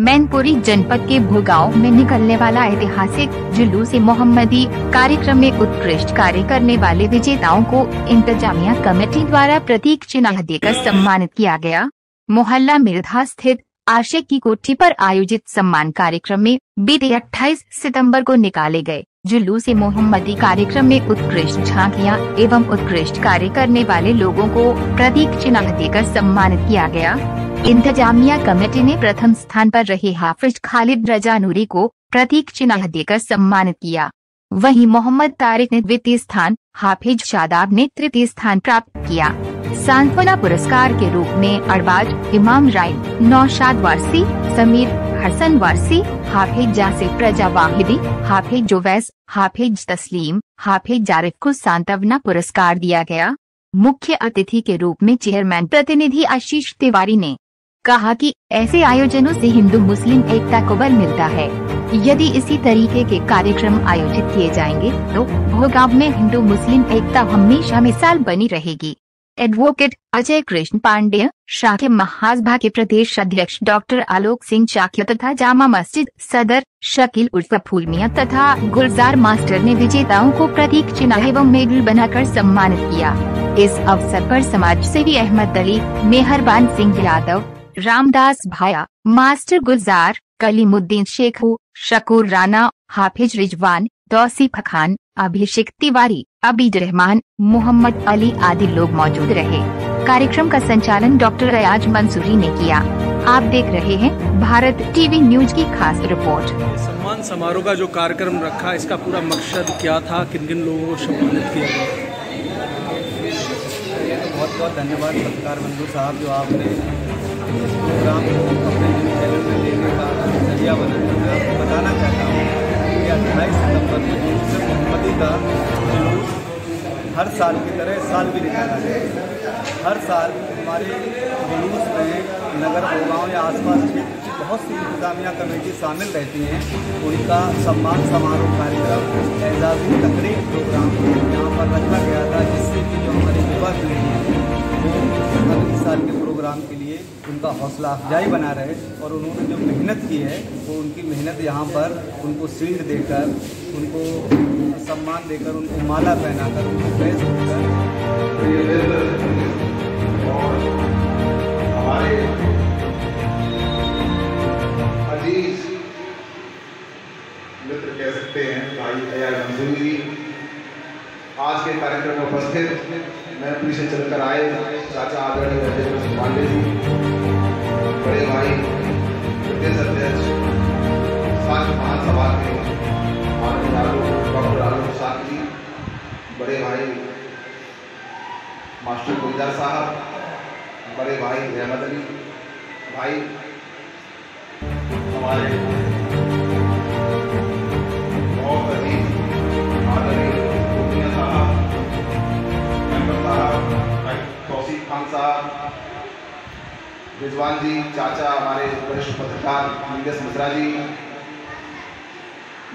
मैनपुरी जनपद के भुगांव में निकलने वाला ऐतिहासिक जुलूस मोहम्मदी कार्यक्रम में उत्कृष्ट कार्य करने वाले विजेताओं को इंतजामिया कमेटी द्वारा प्रतीक चिन्ह देकर सम्मानित किया गया। मोहल्ला मिर्धा स्थित आशिक की कोठी पर आयोजित सम्मान कार्यक्रम में बीते 28 सितंबर को निकाले गए जुलूस मोहम्मदी कार्यक्रम में उत्कृष्ट झांकियां एवं उत्कृष्ट कार्य करने वाले लोगों को प्रतीक चिन्ह देकर सम्मानित किया गया। इंतजामिया कमेटी ने प्रथम स्थान पर रहे हाफिज खालिद रजा नूरी को प्रतीक चिन्ह देकर सम्मानित किया। वहीं मोहम्मद तारिक ने द्वितीय स्थान, हाफिज शादाब ने तृतीय स्थान प्राप्त किया। सांत्वना पुरस्कार के रूप में अरबाज इमाम राइम, नौशाद वारसी, समीर हसन वारसी, हाफिज जासिर प्रजा वाहिदी, हाफिज जोवैस, हाफिज तस्लीम, हाफिज जारिफ को सांत्वना पुरस्कार दिया गया। मुख्य अतिथि के रूप में चेयरमैन प्रतिनिधि आशीष तिवारी ने कहा कि ऐसे आयोजनों से हिंदू मुस्लिम एकता को बल मिलता है। यदि इसी तरीके के कार्यक्रम आयोजित किए जाएंगे तो भोगांव में हिंदू मुस्लिम एकता हमेशा मिसाल बनी रहेगी। एडवोकेट अजय कृष्ण पांडेय, शाक्य महासभा के प्रदेश अध्यक्ष डॉक्टर आलोक सिंह शाक्य तथा जामा मस्जिद सदर शकील उर्फ फूल मियां तथा गुलजार मास्टर ने विजेताओं को प्रतीक चिन्ह एवं मेडल बनाकर सम्मानित किया। इस अवसर पर समाज सेवी अहमद अली, मेहरबान सिंह यादव, रामदास भाया, मास्टर गुलजार, कलीमुद्दीन शेखू, शकूर राना, हाफिज रिजवान, तौसीफ खान, अभिषेक तिवारी, अबीद रहमान, मोहम्मद अली आदि लोग मौजूद रहे। कार्यक्रम का संचालन डॉक्टर अयाज मंसूरी ने किया। आप देख रहे हैं भारत टीवी न्यूज की खास रिपोर्ट। सम्मान समारोह का जो कार्यक्रम रखा, इसका पूरा मकसद क्या था, किन किन लोगों को सम्मानित किया गया? बहुत बहुत धन्यवाद सत्कार बंधु साहब, जो आपने प्रोग्राम को अपने न्यूज़ चैनल में लेने का जरिया बनाया। मैं आपको बताना चाहता हूँ कि 28 सितंबर को जुलूस मोहम्मदी का जुलूस हर साल की तरह इस साल भी निकाला गया। हर साल हमारे जुलूस में नगर भोगांव या आसपास क्षेत्र की बहुत सी इंतजामिया कमेटी शामिल रहती हैं। उनका सम्मान समारोह कार्यक्रम, एजाज़ी तकरीब प्रोग्राम यहाँ पर रखा गया था, जिससे कि जो हमारी युवा पीढ़ी है वो अगले साल के प्रोग्राम के लिए उनका हौसला अफजाई बना रहे। और उन्होंने जो मेहनत की है वो उनकी मेहनत यहाँ पर उनको शील्ड देकर, उनको सम्मान देकर, उनको माला पहनाकर, उनको बैज देकर और हमारे अजीज मित्र कह सकते हैं भाई अयाज मंसूरी जी आज के कार्यक्रम में उपस्थित, मैनपुरी से चलकर आए चाचा आदरणीय अजय कृष्ण पांडे जी, बड़े भाई प्रदेश अध्यक्ष शाक्य महासभा के डॉक्टर आलोक शाक्य जी, बड़े भाई मास्टर गुलजार साहब, बड़े भाई अहमद अली भाई, हमारे बहुत अजीज आदरणीय तौसीफ खान साहब, रिजवान जी, चाचा हमारे वरिष्ठ पत्रकार नीरज मिश्रा जी,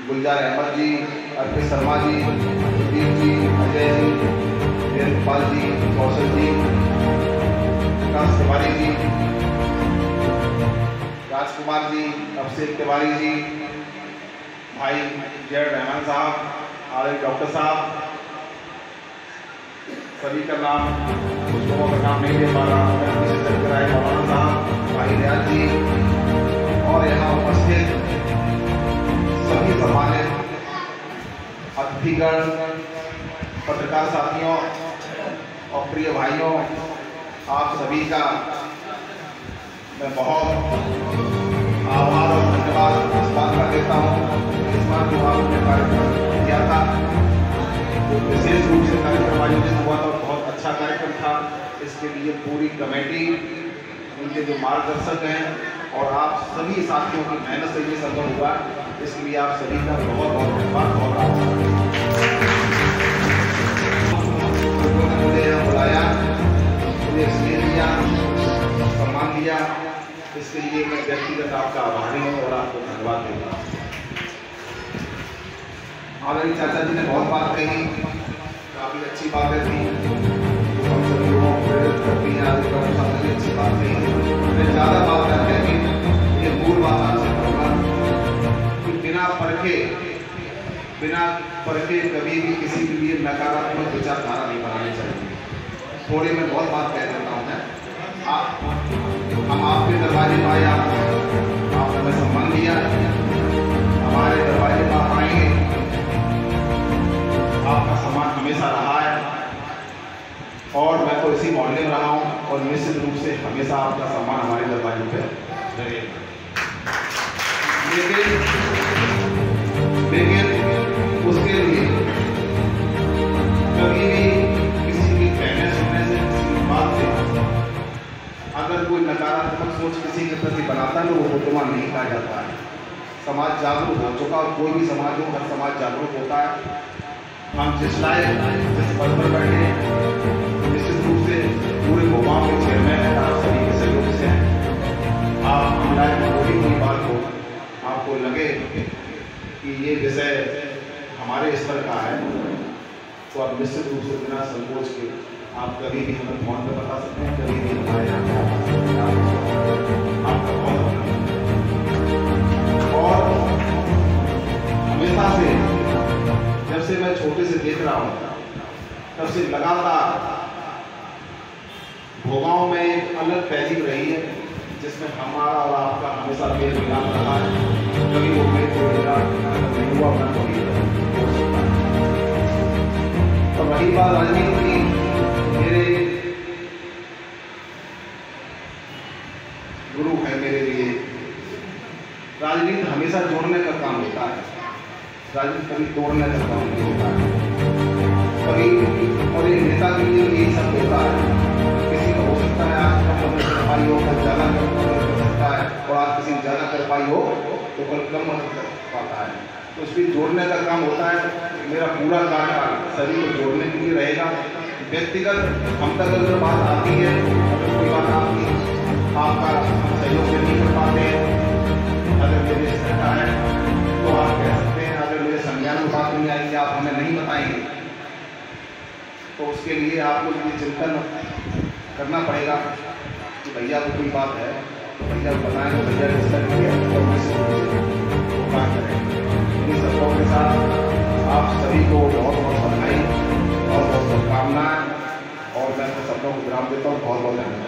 गुलजार अहमद जी, अर्पित शर्मा जी, दीप जी, अजय जी, वीरपाल जी, कौशल जी, विकास तिवारी जी, राजकुमार जी, अभिषेक तिवारी जी, भाई जय रहमान साहब, आर डॉक्टर साहब, सभी का नाम, कुछ लोगों का नाम नहीं दे पा रहा, मैं से चलकर आए मौलाना साहब, भाई रियाज जी, और यहाँ उपस्थित सभी सम्मानित अतिथिगण, पत्रकार साथियों और प्रिय भाइयों, आप सभी का मैं बहुत आभार और धन्यवाद इस बात का देता हूँ। इस बार जो आपने कार्यक्रम किया था, जो विशेष रूप से कार्यक्रम आयोजित हुआ था, बहुत अच्छा कार्यक्रम था। इसके लिए पूरी कमेटी, उनके जो मार्गदर्शक हैं और आप सभी साथियों की मेहनत से ये संभव हुआ, इसलिए आप सभी का बहुत बहुत धन्यवाद। और मुझे यहाँ बुलाया, मुझे स्नेह दिया, सम्मान दिया, इसके लिए मैं व्यक्तिगत आपका आभारी हूँ और आपको धन्यवाद देता हूँ। आदरणीय चाचा जी ने बहुत बात कही, काफ़ी अच्छी बातें थी, हम सभी लोगों को प्रेरित करती हैं। आज अच्छी बात कही, मैं ज़्यादा बात करने की ये मूल बात बिना परखे कभी भी किसी के लिए नकारात्मक विचारधारा नहीं बनानी चाहिए। थोड़ी मैं बहुत बात कह देता हूँ मैं, हम आपके दरवाजे में आए, आपने हमें सम्मान दिया, हमारे दरवाजे में आप आएंगे, आपका सम्मान हमेशा रहा है और मैं तो इसी मोहल्ले में रहा हूँ और निश्चित रूप से हमेशा आपका सम्मान हमारे दरवाजे पे रहेगा। लेकिन उसके लिए कभी भी किसी की कहने सुनने से, किसी की बात से अगर कोई नकारात्मक सोच किसी के प्रति बनाता है तो वो बुद्धिमान नहीं कहा जाता है। समाज जागरूक हो चुका, कोई भी समाज हो, हर समाज जागरूक होता है। हम जिस लायक जिस पद पर बैठे निश्चित रूप से पूरे भोपाल के चेयरमैन हैं, आप सभी के सहयोग से हैं। आप लायक कोई बात हो, आपको लगे कि ये विषय हमारे स्तर का है तो आप निश्चित रूप से बिना संकोच के आप कभी भी हमें फोन पर बता सकते हैं, कभी भी हमारे यहाँ आ सकते हैं। आपका बहुत और हमेशा से जब से मैं छोटे से देख रहा हूँ तब से लगातार भोगांव में एक अलग तहजीब रही है जिसमें हमारा और आपका हमेशा मेल मिलाप रहा है। कभी वो मेल को नहीं हुआ ना कभी हो सकता है। और वही बात राजनीति की, मेरे गुरु है मेरे लिए, राजनीति हमेशा जोड़ने का काम होता है, राजनीति कभी तोड़ने का काम नहीं होता है कभी। और ये नेता के लिए यही सब होता है। किसी को हो सकता है आज कम कर पाई हो, कल ज़्यादा कर सकता है, और आज किसी ज़्यादा कर पाई हो तो कल कम कर पाता है। तो इसलिए जोड़ने का काम होता है। मेरा पूरा कार्यकाल सभी को जोड़ने के लिए रहेगा। व्यक्तिगत हम तक अगर बात आती है, अगर कोई बात आपका सहयोग से नहीं कर पाते, अगर मेरे सहता है तो आप कह सकते हैं। अगर मेरे संज्ञान में बात नहीं आएगी, आप हमें नहीं बताएंगे, तो उसके लिए आपको ये चिंतन करना पड़ेगा कि भैया को कोई बात है तो भैया को बताएं, तो भैया इस तरह की बात करें। इन सबों के साथ आप सभी को बहुत बहुत बधाई और बहुत शुभकामनाएं, और मैं सब लोगों को विराम देता हूँ। बहुत बहुत धन्यवाद।